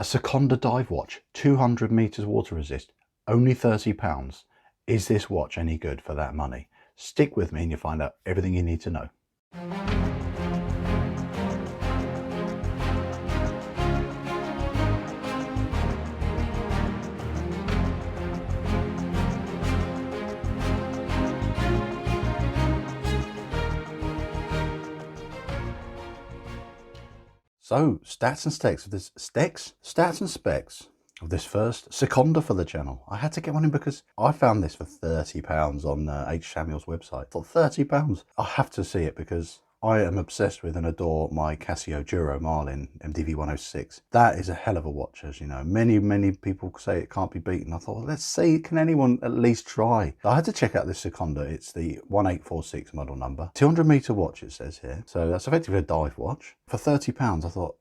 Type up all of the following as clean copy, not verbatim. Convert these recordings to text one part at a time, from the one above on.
A Sekonda dive watch, 200 meters water resist, only £30. Is this watch any good for that money? Stick with me and you'll find out everything you need to know. So, stats and specs of this first Sekonda for the channel. I had to get one in because I found this for £30 on H. Samuel's website. I thought £30. I have to see it because I am obsessed with and adore my Casio Duro Marlin MDV106. That is a hell of a watch, as you know. Many people say it can't be beaten. I thought, well, let's see, can anyone at least try? So I had to check out this Sekonda. It's the 1846 model number. 200 meter watch, it says here. So that's effectively a dive watch. For £30, I thought,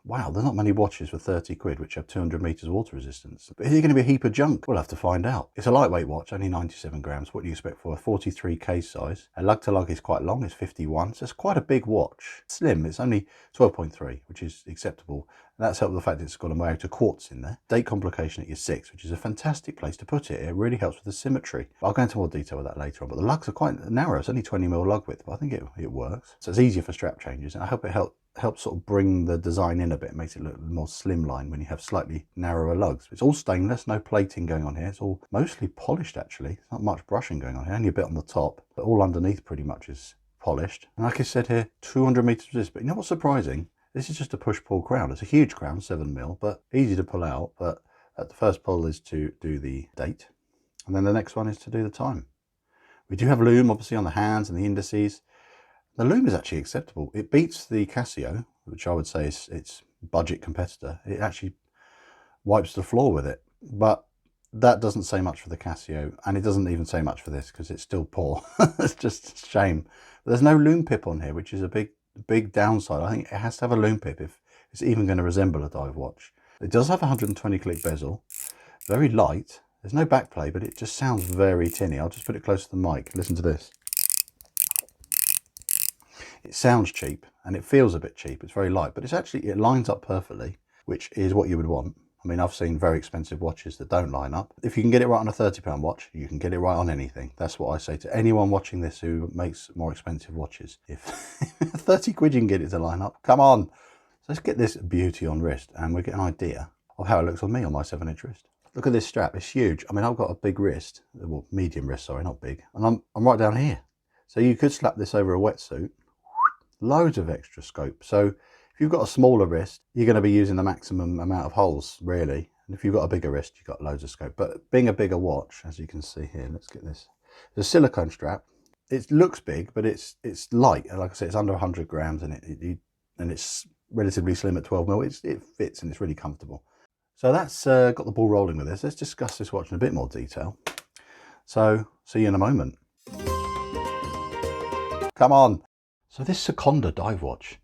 wow, there's not many watches for 30 quid which have 200 meters water resistance. But is it going to be a heap of junk? We'll have to find out. It's a lightweight watch, only 97 grams. What do you expect for a 43 case size? A lug to lug is quite long, it's 51. So it's quite a big watch. Slim, it's only 12.3, which is acceptable. And that's helped with the fact that it's got a Mayoto quartz in there. Date complication at your 6, which is a fantastic place to put it. It really helps with the symmetry. I'll go into more detail with that later on. But the lugs are quite narrow. It's only 20mm lug width, but I think it works. So it's easier for strap changes. And I hope it helps sort of bring the design in a bit, makes it look more slimline when you have slightly narrower lugs. It's all stainless, no plating going on here. It's all mostly polished actually. There's not much brushing going on here, only a bit on the top, but all underneath pretty much is polished. And like I said here, 200 meters resist. But you know what's surprising? This is just a push-pull crown. It's a huge crown, 7mm, but easy to pull out. But at the first pull is to do the date, and then the next one is to do the time. We do have loom, obviously, on the hands and the indices. The loom is actually acceptable. It beats the Casio, which I would say is its budget competitor. It actually wipes the floor with it. But that doesn't say much for the Casio, and it doesn't even say much for this because it's still poor. It's just a shame. But there's no loom pip on here, which is a big downside. I think it has to have a loom pip if it's even going to resemble a dive watch. It does have a 120 click bezel, very light. There's no backplay, but it just sounds very tinny. I'll just put it close to the mic. Listen to this. It sounds cheap and it feels a bit cheap. It's very light, but it lines up perfectly, which is what you would want. I mean, I've seen very expensive watches that don't line up. If you can get it right on a £30 watch, you can get it right on anything. That's what I say to anyone watching this who makes more expensive watches. If 30 quid you can get it to line up, come on. So let's get this beauty on wrist and we get an idea of how it looks on me on my 7-inch wrist. Look at this strap, it's huge. I mean, I've got a big wrist, well, medium wrist, sorry, not big. And I'm right down here. So you could slap this over a wetsuit. Loads of extra scope. So if you've got a smaller wrist, you're going to be using the maximum amount of holes, really. And if you've got a bigger wrist, you've got loads of scope. But being a bigger watch, as you can see here, let's get this. The silicone strap. It looks big, but it's light. And like I said, it's under 100 grams, and it's relatively slim at 12mm. It fits and it's really comfortable. So that's got the ball rolling with this. Let's discuss this watch in a bit more detail. So see you in a moment. Come on. So this Sekonda dive watch,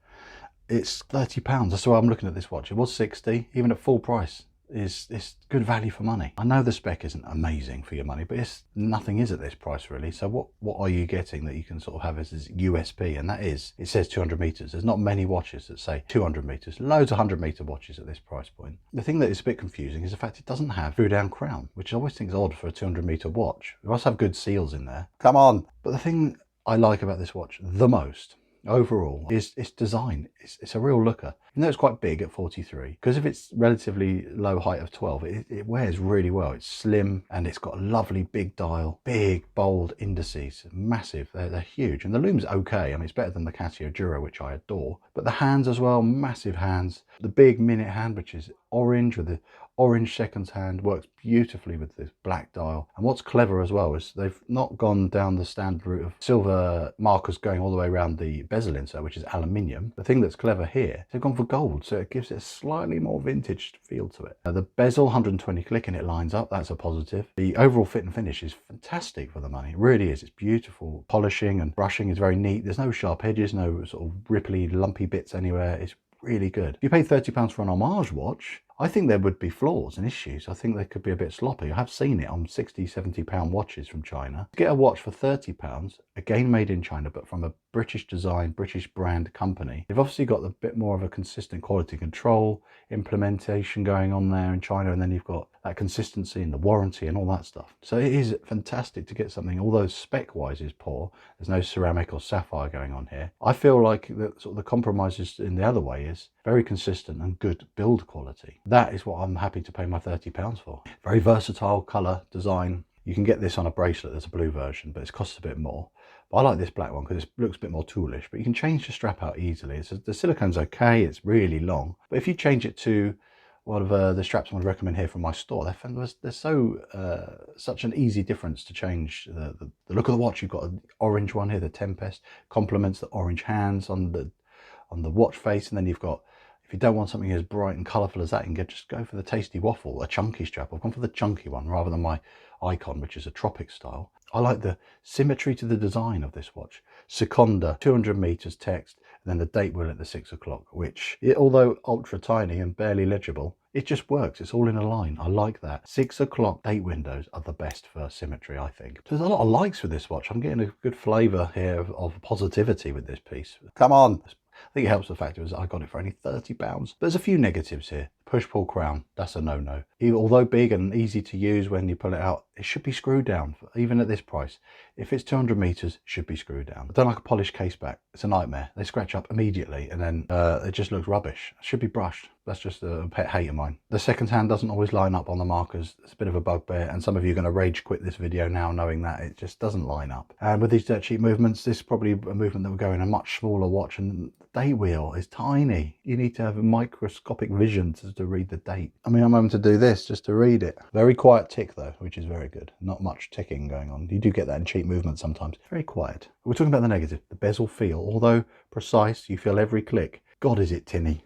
it's £30. That's why I'm looking at this watch. It was 60, even at full price. It's good value for money. I know the spec isn't amazing for your money, but nothing is at this price really. So what are you getting that you can sort of have as this USP? And that is, it says 200 meters. There's not many watches that say 200 meters. Loads of 100-meter watches at this price point. The thing that is a bit confusing is the fact it doesn't have screw-down crown, which I always think is odd for a 200-meter watch. It must have good seals in there. Come on! But the thing I like about this watch the most overall is its design. It's a real looker. Even though it's quite big at 43, because of its relatively low height of 12, it wears really well. It's slim and it's got a lovely big dial, big bold indices, massive. They're huge, and the loom's okay. I mean, it's better than the Casio Duro, which I adore. But the hands as well, massive hands. The big minute hand, which is orange with the orange seconds hand, works beautifully with this black dial. And what's clever as well is they've not gone down the standard route of silver markers going all the way around the bezel insert, which is aluminium. The thing that's clever here, they've gone for gold, so it gives it a slightly more vintage feel to it. The bezel, 120 click, and it lines up. That's a positive. The overall fit and finish is fantastic for the money. It really is. It's beautiful. Polishing and brushing is very neat. There's no sharp edges, no sort of ripply, lumpy bits anywhere. It's really good. If you pay £30 for an homage watch, I think there would be flaws and issues. I think they could be a bit sloppy. I have seen it on 60, 70 pound watches from China. To get a watch for 30 pounds, again made in China, but from a British design, British brand company. They've obviously got a bit more of a consistent quality control implementation going on there in China, and then you've got that consistency and the warranty and all that stuff. So it is fantastic to get something, although spec wise is poor. There's no ceramic or sapphire going on here. I feel like the compromises in the other way is very consistent and good build quality. That is what I'm happy to pay my £30 for. Very versatile colour design. You can get this on a bracelet. There's a blue version, but it costs a bit more. But I like this black one because it looks a bit more toolish, but you can change the strap out easily. The silicone's okay, it's really long. But if you change it to one of the straps I would recommend here from my store, they're so such an easy difference to change the look of the watch. You've got an orange one here, the Tempest, complements the orange hands on the watch face, and then you've got, if you don't want something as bright and colourful as that, you can just go for the Tasty Waffle, a chunky strap. I've gone for the chunky one rather than my Icon, which is a tropic style. I like the symmetry to the design of this watch. Sekonda, 200 meters text, and then the date wheel at the 6 o'clock, which, although ultra tiny and barely legible, it just works. It's all in a line. I like that. 6 o'clock date windows are the best for symmetry, I think. So there's a lot of likes with this watch. I'm getting a good flavour here of positivity with this piece. Come on. I think it helps the fact that I got it for only £30. But there's a few negatives here. Push-pull crown, that's a no-no. Although big and easy to use when you pull it out, it should be screwed down, even at this price. If it's 200 meters, it should be screwed down. I don't like a polished case back. It's a nightmare. They scratch up immediately, and then it just looks rubbish. It should be brushed. That's just a pet hate of mine. The second hand doesn't always line up on the markers. It's a bit of a bugbear, and some of you are going to rage quit this video now knowing that it just doesn't line up. And with these dirt cheap movements, this is probably a movement that would go in a much smaller watch, and the date wheel is tiny. You need to have a microscopic vision to read the date. I mean, I'm having to do this just to read it. Very quiet tick though, which is very good. Not much ticking going on. You do get that in cheap movements sometimes. Very quiet. We're talking about the negative. The bezel feel, although precise, you feel every click. God, is it tinny.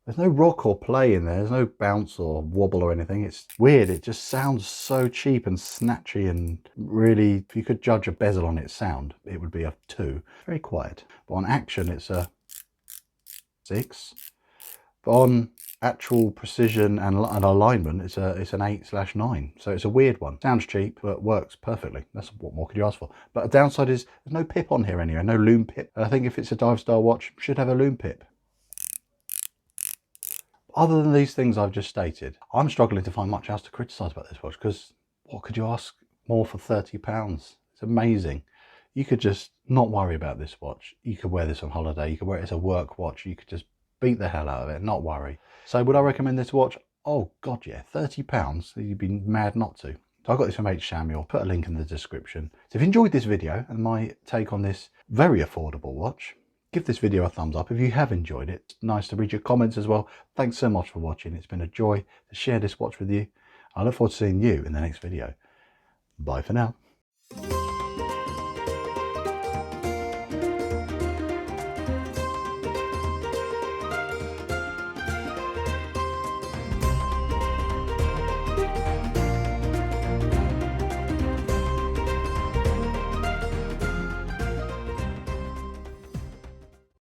There's no rock or play in there. There's no bounce or wobble or anything. It's weird. It just sounds so cheap and snatchy, and really, if you could judge a bezel on its sound, it would be a 2. Very quiet. But on action, it's a 6. But on actual precision and alignment, it's an 8/9. So it's a weird one. Sounds cheap, but works perfectly. That's what more could you ask for. But a downside is there's no pip on here anyway. No lume pip. I think if it's a dive style watch, it should have a lume pip. Other than these things I've just stated, I'm struggling to find much else to criticise about this watch, because what could you ask more for £30? It's amazing. You could just not worry about this watch. You could wear this on holiday. You could wear it as a work watch. You could just beat the hell out of it, not worry. So would I recommend this watch? Oh God, yeah, £30. You'd be mad not to. So I got this from H. Samuel. Put a link in the description. So if you enjoyed this video and my take on this very affordable watch, give this video a thumbs up if you have enjoyed it. It's nice to read your comments as well. Thanks so much for watching. It's been a joy to share this watch with you. I look forward to seeing you in the next video. Bye for now.